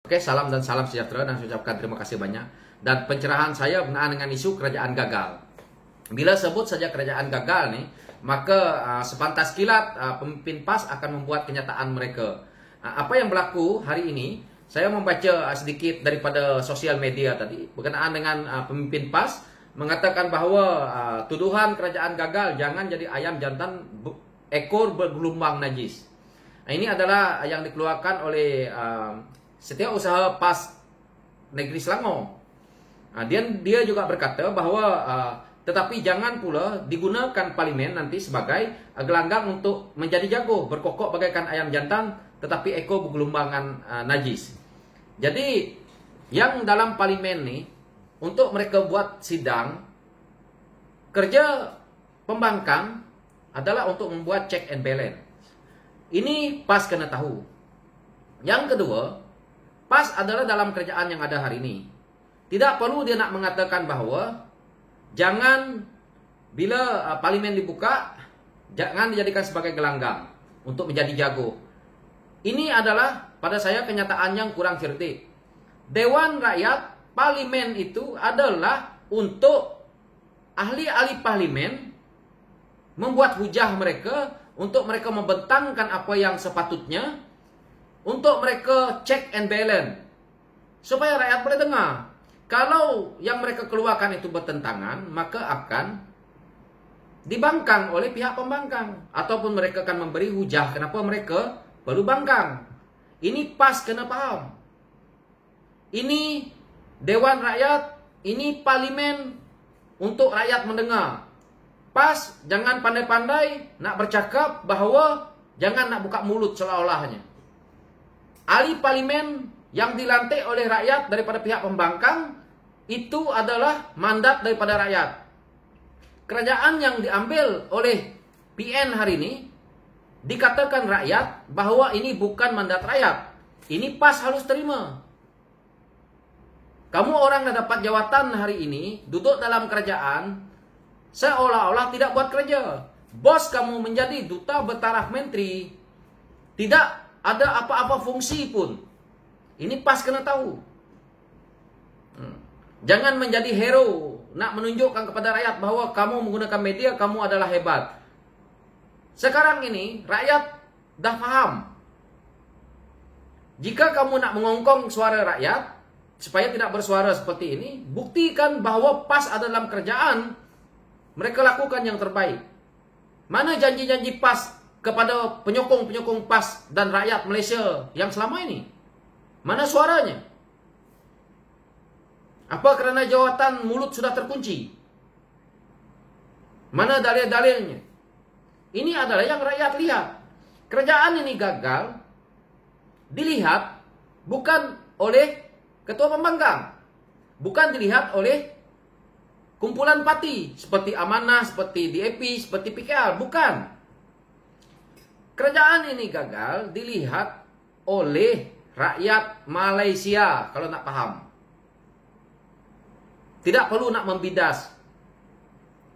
Oke, salam dan salam sejahtera dan saya ucapkan terima kasih banyak. Dan pencerahan saya berkenaan dengan isu kerajaan gagal. Bila sebut saja kerajaan gagal nih, maka sepantas kilat pemimpin PAS akan membuat kenyataan mereka. Apa yang berlaku hari ini, saya membaca sedikit daripada sosial media tadi berkenaan dengan pemimpin PAS mengatakan bahawa tuduhan kerajaan gagal jangan jadi ayam jantan ekor bergelombang najis. Ini adalah yang dikeluarkan oleh Setiausaha PAS Negeri Selangor. Dia juga berkata bahawa tetapi jangan pula digunakan parlimen nanti sebagai gelanggang untuk menjadi jago, berkokok bagaikan ayam jantan tetapi ekor bergelumbangan najis. Jadi yang dalam parlimen ni untuk mereka buat sidang, kerja pembangkang adalah untuk membuat check and balance. Ini PAS kena tahu. Yang kedua, PAS adalah dalam kerajaan yang ada hari ini. Tidak perlu dia nak mengatakan bahawa jangan bila parlimen dibuka, jangan dijadikan sebagai gelanggang untuk menjadi jago. Ini adalah pada saya kenyataan yang kurang cerdik. Dewan Rakyat, parlimen itu adalah untuk ahli-ahli parlimen membuat hujah mereka untuk mereka membentangkan apa yang sepatutnya, untuk mereka check and balance supaya rakyat boleh dengar. Kalau yang mereka keluarkan itu bertentangan, maka akan dibangkang oleh pihak pembangkang, ataupun mereka akan memberi hujah kenapa mereka perlu bangkang. Ini PAS kena faham. Ini Dewan Rakyat, ini parlimen untuk rakyat mendengar. PAS jangan pandai-pandai nak bercakap bahawa jangan nak buka mulut seolah-olahnya. Ahli parlimen yang dilantik oleh rakyat daripada pihak pembangkang itu adalah mandat daripada rakyat. Kerajaan yang diambil oleh PN hari ini dikatakan rakyat bahawa ini bukan mandat rakyat. Ini PAS harus terima. Kamu orang yang dapat jawatan hari ini duduk dalam kerajaan seolah-olah tidak buat kerja. Bos kamu menjadi duta bertaraf menteri, tidak ada apa-apa fungsi pun. Ini PAS kena tahu. Jangan menjadi hero, nak menunjukkan kepada rakyat bahawa kamu menggunakan media, kamu adalah hebat. Sekarang ini, rakyat dah faham. Jika kamu nak mengongkong suara rakyat, supaya tidak bersuara seperti ini, buktikan bahawa PAS ada dalam kerajaan, mereka lakukan yang terbaik. Mana janji-janji PAS kepada penyokong-penyokong PAS dan rakyat Malaysia yang selama ini? Mana suaranya? Apa kerana jawatan mulut sudah terkunci? Mana dalil-dalilnya? Ini adalah yang rakyat lihat. Kerajaan ini gagal dilihat bukan oleh ketua pembangkang, bukan dilihat oleh kumpulan parti seperti Amanah, seperti DAP, seperti PKR, bukan. Kerajaan ini gagal dilihat oleh rakyat Malaysia, kalau nak faham. Tidak perlu nak membidas.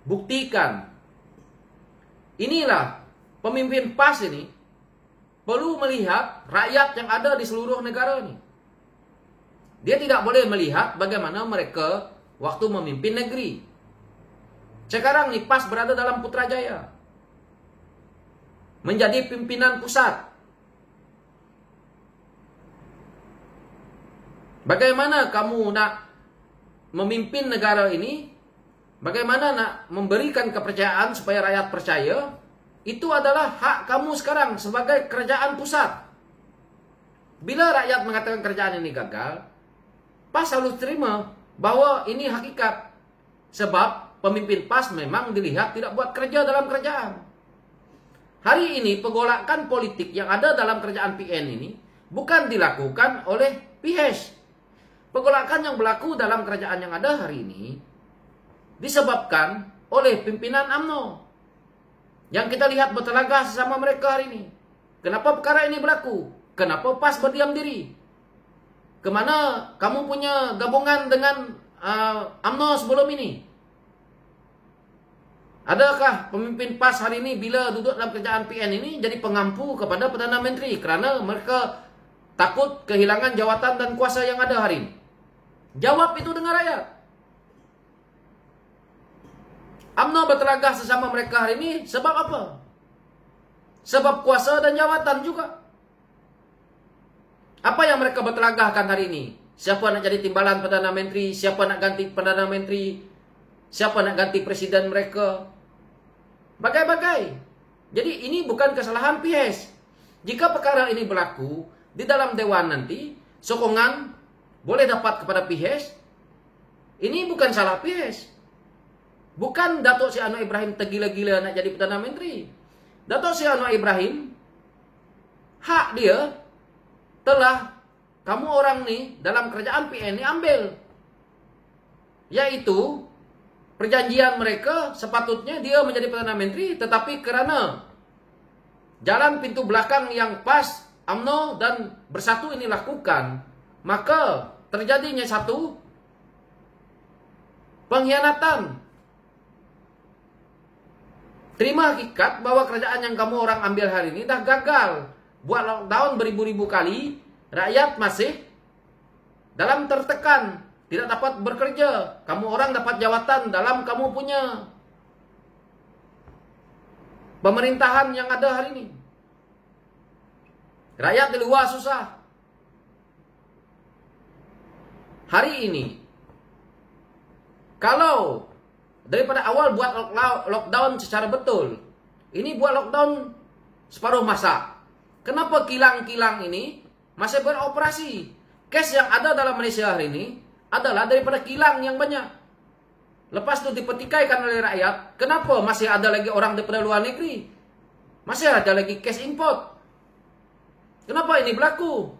Buktikan. Inilah pemimpin PAS ini perlu melihat rakyat yang ada di seluruh negara ini. Dia tidak boleh melihat bagaimana mereka waktu memimpin negeri. Sekarang ni PAS berada dalam Putrajaya, menjadi pimpinan pusat. Bagaimana kamu nak memimpin negara ini? Bagaimana nak memberikan kepercayaan supaya rakyat percaya? Itu adalah hak kamu sekarang sebagai kerajaan pusat. Bila rakyat mengatakan kerajaan ini gagal, PAS harus terima bahawa ini hakikat. Sebab pemimpin PAS memang dilihat tidak buat kerja dalam kerajaan. Hari ini pergolakan politik yang ada dalam kerajaan PN ini bukan dilakukan oleh PH. Pergolakan yang berlaku dalam kerajaan yang ada hari ini disebabkan oleh pimpinan UMNO yang kita lihat bertelagah sesama mereka hari ini. Kenapa perkara ini berlaku? Kenapa PAS berdiam diri? Kemana kamu punya gabungan dengan UMNO sebelum ini? Adakah pemimpin PAS hari ini bila duduk dalam kerajaan PN ini jadi pengampu kepada Perdana Menteri kerana mereka takut kehilangan jawatan dan kuasa yang ada hari ini. Jawab itu dengan rakyat. UMNO bertelagah sesama mereka hari ini sebab apa? Sebab kuasa dan jawatan juga. Apa yang mereka bertelagahkan hari ini? Siapa nak jadi timbalan Perdana Menteri? Siapa nak ganti Perdana Menteri? Siapa nak ganti presiden mereka? Bagai-bagai. Jadi ini bukan kesalahan PIHES. Jika perkara ini berlaku di dalam Dewan nanti, sokongan boleh dapat kepada PIHES. Ini bukan salah PIHES. Bukan Datuk Seri Anwar Ibrahim tergila-gila nak jadi Perdana Menteri. Datuk Seri Anwar Ibrahim, hak dia telah kamu orang ni dalam kerajaan PN ni ambil. Yaitu perjanjian mereka sepatutnya dia menjadi Perdana Menteri, tetapi kerana jalan pintu belakang yang pas UMNO dan Bersatu ini lakukan, maka terjadinya satu pengkhianatan. Terima hakikat bahwa kerajaan yang kamu orang ambil hari ini dah gagal. Buat lockdown beribu-ribu kali, rakyat masih dalam tertekan, tidak dapat bekerja. Kamu orang dapat jawatan dalam kamu punya pemerintahan yang ada hari ini. Rakyat di luar susah. Hari ini, kalau daripada awal buat lockdown secara betul, ini buat lockdown separuh masa. Kenapa kilang-kilang ini masih beroperasi? Cash yang ada dalam Malaysia hari ini adalah daripada kilang yang banyak. Lepas itu dipetikaikan oleh rakyat. Kenapa masih ada lagi orang daripada luar negeri? Masih ada lagi cash import. Kenapa ini berlaku?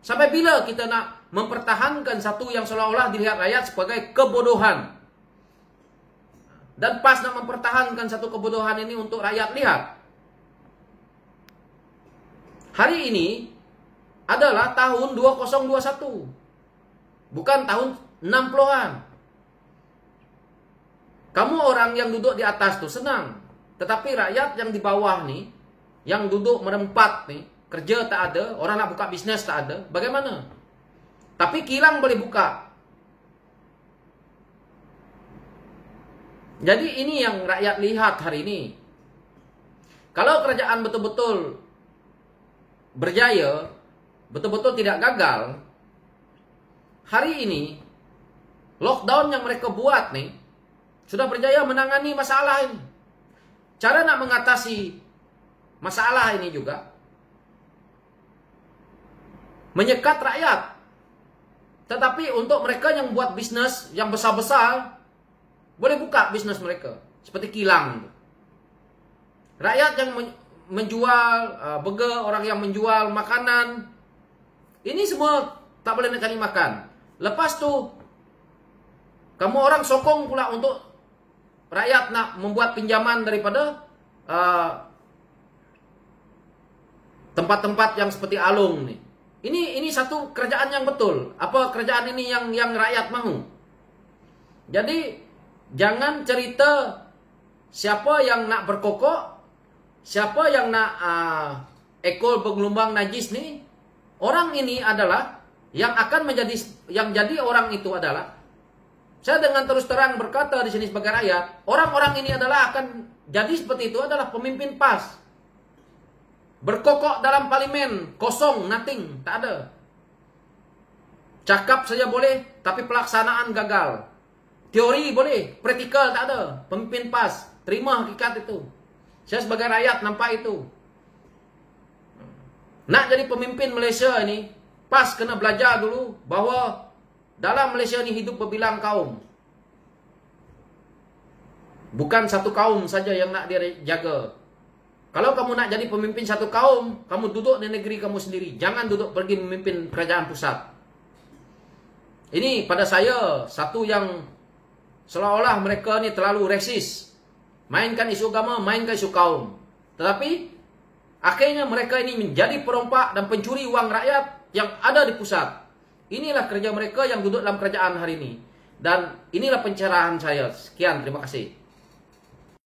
Sampai bila kita nak mempertahankan satu yang seolah-olah dilihat rakyat sebagai kebodohan? Dan pas nak mempertahankan satu kebodohan ini untuk rakyat lihat. Hari ini adalah tahun 2021. Bukan tahun 60-an. Kamu orang yang duduk di atas tuh senang. Tetapi rakyat yang di bawah nih, yang duduk merempat nih, kerja tak ada, orang nak buka bisnes tak ada, bagaimana? Tapi kilang boleh buka. Jadi ini yang rakyat lihat hari ini. Kalau kerajaan betul-betul berjaya, betul-betul tidak gagal, hari ini lockdown yang mereka buat nih sudah berjaya menangani masalah ini. Cara nak mengatasi masalah ini juga menyekat rakyat. Tetapi untuk mereka yang buat bisnis yang besar-besar, boleh buka bisnis mereka. Seperti kilang. Rakyat yang menjual burger, orang yang menjual makanan, ini semua tak boleh nak kali makan. Lepas tu, kamu orang sokong pula untuk rakyat nak membuat pinjaman daripada tempat-tempat yang seperti Alung nih. Ini satu kerajaan yang betul. Apa kerajaan ini yang rakyat mahu? Jadi jangan cerita siapa yang nak berkokok, siapa yang nak ekor bergelombang najis nih. Orang ini adalah yang akan menjadi, yang jadi orang itu adalah, saya dengan terus terang berkata di sini sebagai rakyat, orang-orang ini adalah akan jadi seperti itu adalah pemimpin PAS. Berkokok dalam parlimen, kosong, nothing, tak ada. Cakap saja boleh, tapi pelaksanaan gagal. Teori boleh, praktikal tak ada. Pemimpin PAS, terima hakikat itu. Saya sebagai rakyat nampak itu. Nak jadi pemimpin Malaysia ini, PAS kena belajar dulu bahawa dalam Malaysia ini hidup berbilang kaum. Bukan satu kaum saja yang nak dia jaga. Kalau kamu nak jadi pemimpin satu kaum, kamu duduk di negeri kamu sendiri. Jangan duduk pergi memimpin kerajaan pusat. Ini pada saya satu yang seolah-olah mereka ni terlalu resis. Mainkan isu agama, mainkan isu kaum. Tetapi akhirnya mereka ini menjadi perompak dan pencuri uang rakyat yang ada di pusat. Inilah kerja mereka yang duduk dalam kerajaan hari ini. Dan inilah pencerahan saya. Sekian, terima kasih.